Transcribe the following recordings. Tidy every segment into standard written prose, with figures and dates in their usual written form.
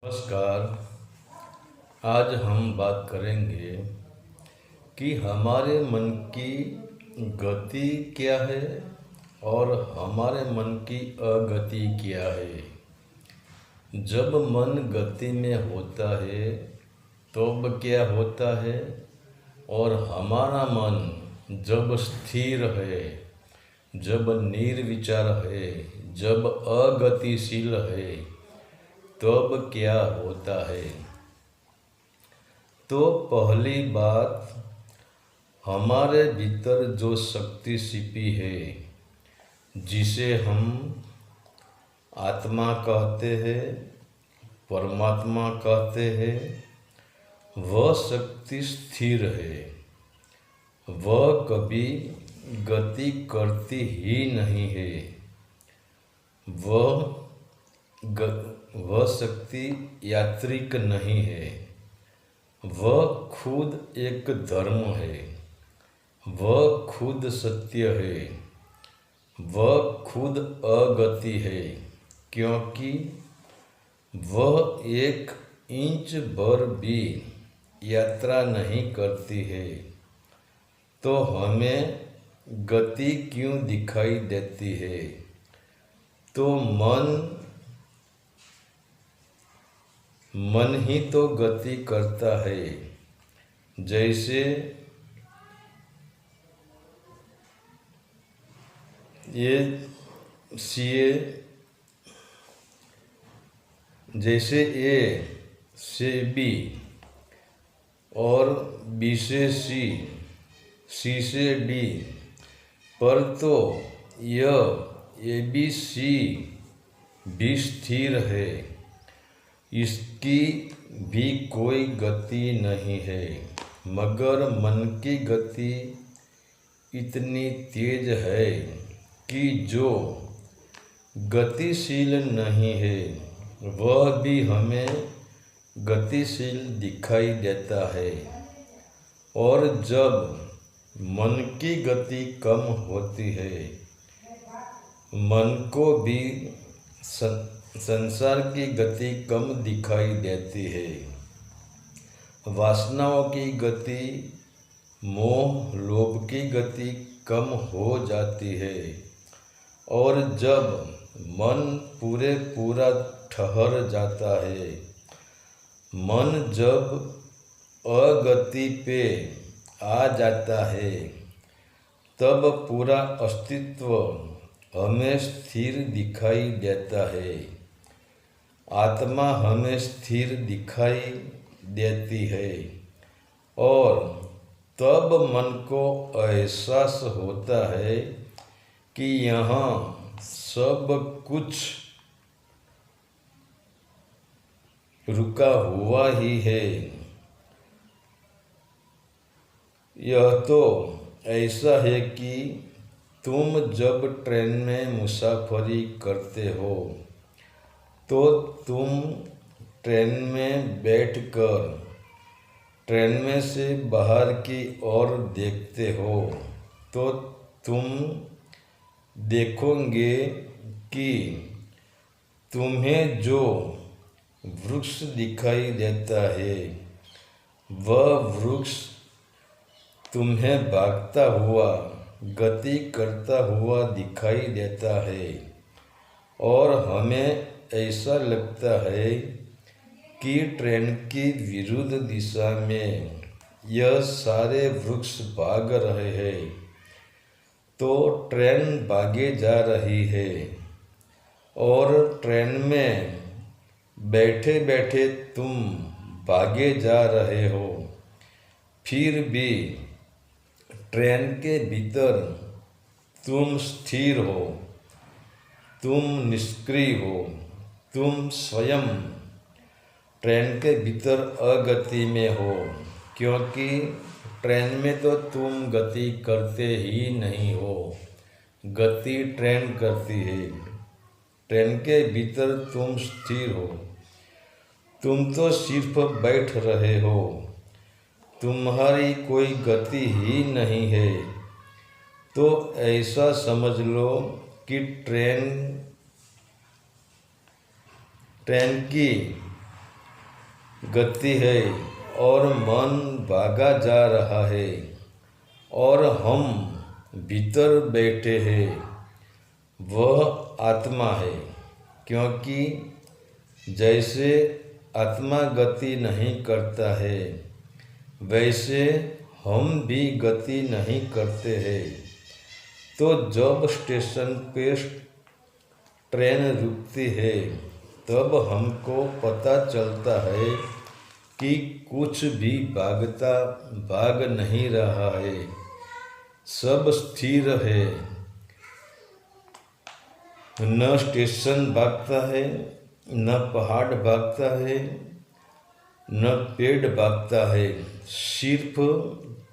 नमस्कार। आज हम बात करेंगे कि हमारे मन की गति क्या है और हमारे मन की अगति क्या है। जब मन गति में होता है तब क्या होता है और हमारा मन जब स्थिर है, जब निर्विचार है, जब अगतिशील है, तब क्या होता है। तो पहली बात, हमारे भीतर जो शक्ति छिपी है, जिसे हम आत्मा कहते हैं, परमात्मा कहते हैं, वह शक्ति स्थिर है। वह कभी गति करती ही नहीं है। वह शक्ति यात्रिक नहीं है। वह खुद एक धर्म है। वह खुद सत्य है। वह खुद अगति है, क्योंकि वह एक इंच भर भी यात्रा नहीं करती है। तो हमें गति क्यों दिखाई देती है? तो मन ही तो गति करता है। जैसे ये सीए, जैसे ए से बी और बी से सी, सी से डी, पर तो यह ए बी सी भी स्थिर है। इसकी भी कोई गति नहीं है, मगर मन की गति इतनी तेज है कि जो गतिशील नहीं है वह भी हमें गतिशील दिखाई देता है। और जब मन की गति कम होती है, मन को भी संसार की गति कम दिखाई देती है। वासनाओं की गति, मोह लोभ की गति कम हो जाती है। और जब मन पूरा ठहर जाता है, मन जब अगति पे आ जाता है, तब पूरा अस्तित्व हमें स्थिर दिखाई देता है। आत्मा हमें स्थिर दिखाई देती है। और तब मन को एहसास होता है कि यहाँ सब कुछ रुका हुआ ही है। यह तो ऐसा है कि तुम जब ट्रेन में मुसाफरी करते हो तो तुम ट्रेन में बैठकर ट्रेन में से बाहर की ओर देखते हो, तो तुम देखोगे कि तुम्हें जो वृक्ष दिखाई देता है, वह वृक्ष तुम्हें भागता हुआ, गति करता हुआ दिखाई देता है। और हमें ऐसा लगता है कि ट्रेन की विरुद्ध दिशा में यह सारे वृक्ष भाग रहे हैं। तो ट्रेन भागे जा रही है और ट्रेन में बैठे बैठे तुम भागे जा रहे हो। फिर भी ट्रेन के भीतर तुम स्थिर हो, तुम निष्क्रिय हो, तुम स्वयं ट्रेन के भीतर अगति में हो, क्योंकि ट्रेन में तो तुम गति करते ही नहीं हो, गति ट्रेन करती है। ट्रेन के भीतर तुम स्थिर हो, तुम तो सिर्फ बैठ रहे हो, तुम्हारी कोई गति ही नहीं है। तो ऐसा समझ लो कि ट्रेन की गति है और मन भागा जा रहा है और हम भीतर बैठे हैं, वह आत्मा है। क्योंकि जैसे आत्मा गति नहीं करता है, वैसे हम भी गति नहीं करते हैं। तो जब स्टेशन पे ट्रेन रुकती है, तब हमको पता चलता है कि कुछ भी भाग नहीं रहा है, सब स्थिर है। न स्टेशन भागता है, न पहाड़ भागता है, न पेड़ भागता है, सिर्फ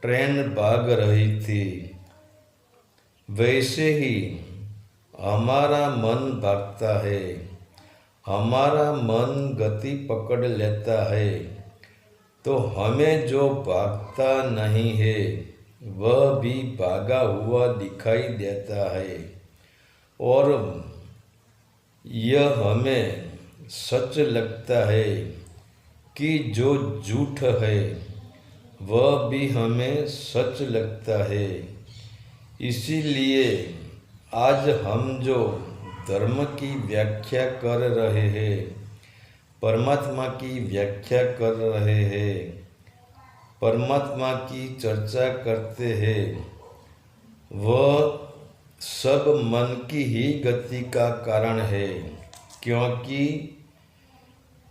ट्रेन भाग रही थी। वैसे ही हमारा मन भागता है, हमारा मन गति पकड़ लेता है, तो हमें जो भागता नहीं है वह भी भागा हुआ दिखाई देता है, और यह हमें सच लगता है कि जो झूठ है वह भी हमें सच लगता है। इसीलिए आज हम जो धर्म की व्याख्या कर रहे हैं, परमात्मा की व्याख्या कर रहे हैं, परमात्मा की चर्चा करते हैं, वह सब मन की ही गति का कारण है। क्योंकि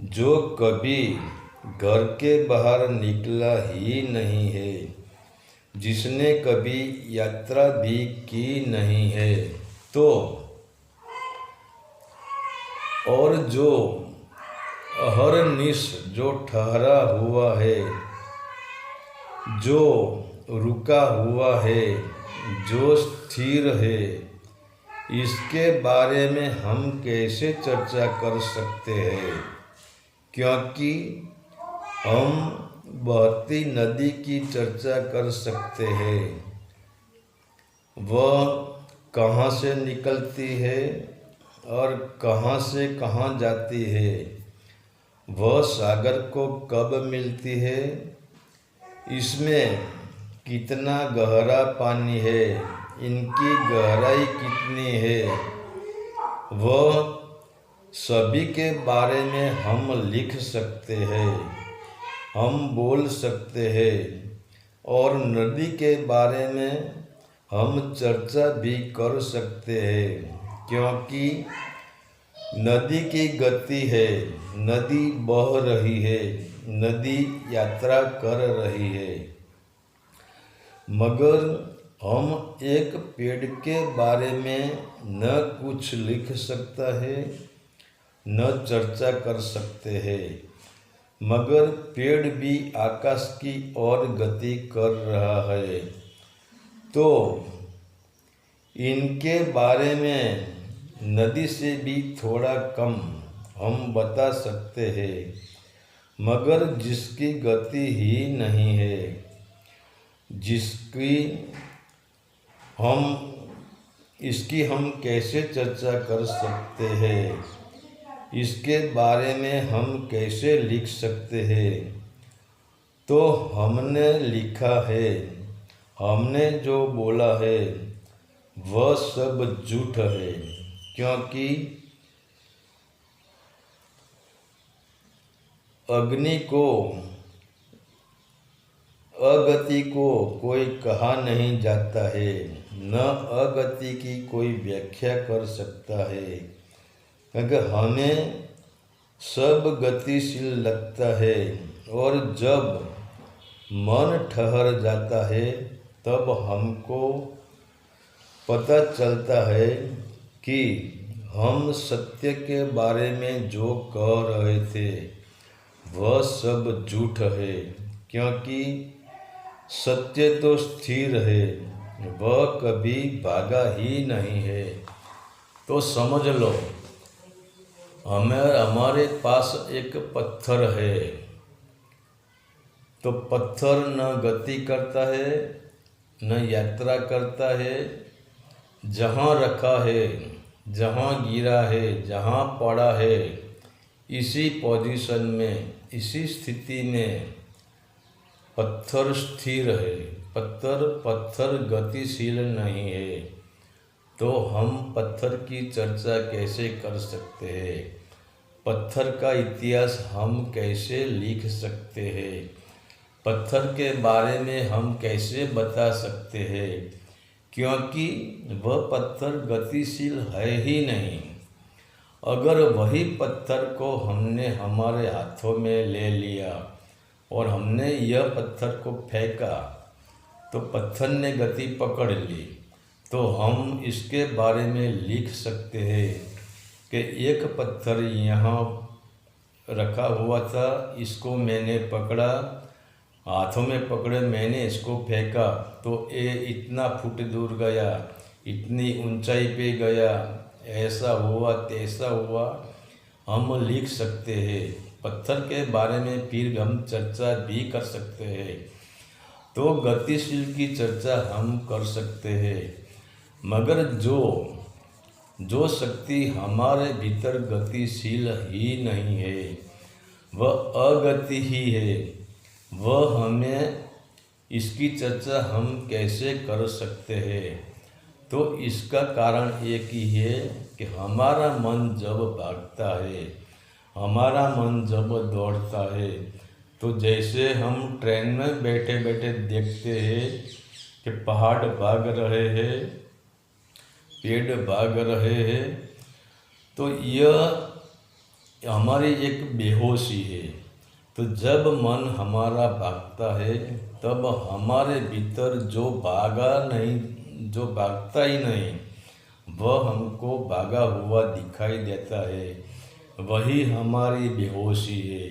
जो कभी घर के बाहर निकला ही नहीं है, जिसने कभी यात्रा भी की नहीं है, तो और जो अहरनिश जो ठहरा हुआ है, जो रुका हुआ है, जो स्थिर है, इसके बारे में हम कैसे चर्चा कर सकते हैं? क्योंकि हम बहती नदी की चर्चा कर सकते हैं, वह कहाँ से निकलती है और कहाँ से कहाँ जाती है, वह सागर को कब मिलती है, इसमें कितना गहरा पानी है, इनकी गहराई कितनी है, वह सभी के बारे में हम लिख सकते हैं, हम बोल सकते हैं, और नदी के बारे में हम चर्चा भी कर सकते हैं। क्योंकि नदी की गति है, नदी बह रही है, नदी यात्रा कर रही है। मगर हम एक पेड़ के बारे में न कुछ लिख सकता है, न चर्चा कर सकते हैं, मगर पेड़ भी आकाश की ओर गति कर रहा है, तो इनके बारे में नदी से भी थोड़ा कम हम बता सकते हैं। मगर जिसकी गति ही नहीं है, इसकी हम कैसे चर्चा कर सकते हैं, इसके बारे में हम कैसे लिख सकते हैं? तो हमने लिखा है, हमने जो बोला है, वह सब झूठ है। क्योंकि अग्नि को, अगति को कोई कहा नहीं जाता है, न अगति की कोई व्याख्या कर सकता है। क्योंकि हमें सब गतिशील लगता है, और जब मन ठहर जाता है तब हमको पता चलता है कि हम सत्य के बारे में जो कह रहे थे वह सब झूठ है। क्योंकि सत्य तो स्थिर है, वह कभी भागा ही नहीं है। तो समझ लो, हमारे पास एक पत्थर है, तो पत्थर न गति करता है, न यात्रा करता है, जहाँ रखा है, जहाँ गिरा है, जहाँ पड़ा है, इसी पोजीशन में, इसी स्थिति में पत्थर स्थिर है। पत्थर गतिशील नहीं है। तो हम पत्थर की चर्चा कैसे कर सकते हैं? पत्थर का इतिहास हम कैसे लिख सकते हैं? पत्थर के बारे में हम कैसे बता सकते हैं? क्योंकि वह पत्थर गतिशील है ही नहीं। अगर वही पत्थर को हमने हमारे हाथों में ले लिया और हमने यह पत्थर को फेंका तो पत्थर ने गति पकड़ ली, तो हम इसके बारे में लिख सकते हैं कि एक पत्थर यहाँ रखा हुआ था, इसको मैंने पकड़ा, हाथों में पकड़े मैंने इसको फेंका तो ये इतना फुट दूर गया, इतनी ऊंचाई पे गया, ऐसा हुआ तैसा हुआ। हम लिख सकते हैं पत्थर के बारे में, फिर हम चर्चा भी कर सकते हैं। तो गतिशील की चर्चा हम कर सकते हैं, मगर जो शक्ति हमारे भीतर गतिशील ही नहीं है, वह अगति ही है, वह हमें इसकी चर्चा हम कैसे कर सकते हैं? तो इसका कारण एक ही है कि हमारा मन जब भागता है, हमारा मन जब दौड़ता है, तो जैसे हम ट्रेन में बैठे बैठे देखते हैं कि पहाड़ भाग रहे हैं, पेड़ भाग रहे हैं, तो यह हमारी एक बेहोशी है। तो जब मन हमारा भागता है तब हमारे भीतर जो भागता ही नहीं, वह हमको भागा हुआ दिखाई देता है, वही हमारी बेहोशी है।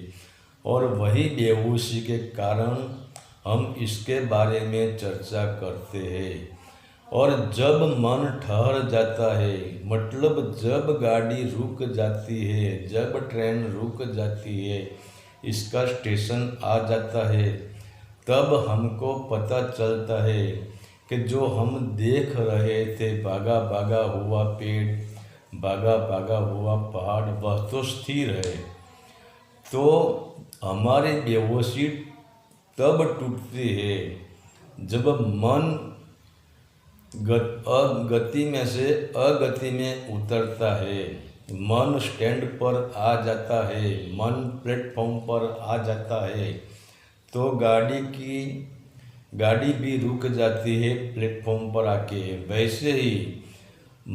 और वही बेहोशी के कारण हम इसके बारे में चर्चा करते हैं। और जब मन ठहर जाता है, मतलब जब गाड़ी रुक जाती है, जब ट्रेन रुक जाती है, इसका स्टेशन आ जाता है, तब हमको पता चलता है कि जो हम देख रहे थे भागा भागा हुआ पेड़, भागा भागा हुआ पहाड़, वह तो स्थिर है। तो हमारी बेहोशी तब टूटती है जब मन गति में से अगति में उतरता है, मन स्टैंड पर आ जाता है, मन प्लेटफॉर्म पर आ जाता है, तो गाड़ी भी रुक जाती है प्लेटफॉर्म पर आके। वैसे ही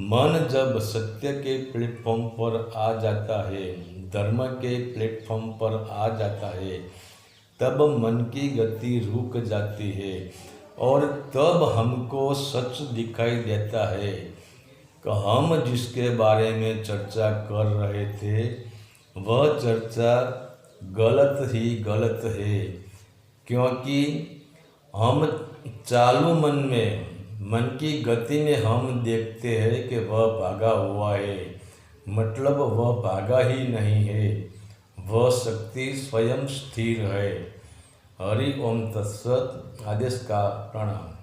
मन जब सत्य के प्लेटफॉर्म पर आ जाता है, धर्म के प्लेटफॉर्म पर आ जाता है, तब मन की गति रुक जाती है और तब हमको सच दिखाई देता है कि हम जिसके बारे में चर्चा कर रहे थे वह चर्चा गलत ही गलत है। क्योंकि हम चालू मन की गति में हम देखते हैं कि वह भागा हुआ है, मतलब वह भागा ही नहीं है, वह शक्ति स्वयं स्थिर है। हरि ओम तत्सत। आदेश का प्रणाम।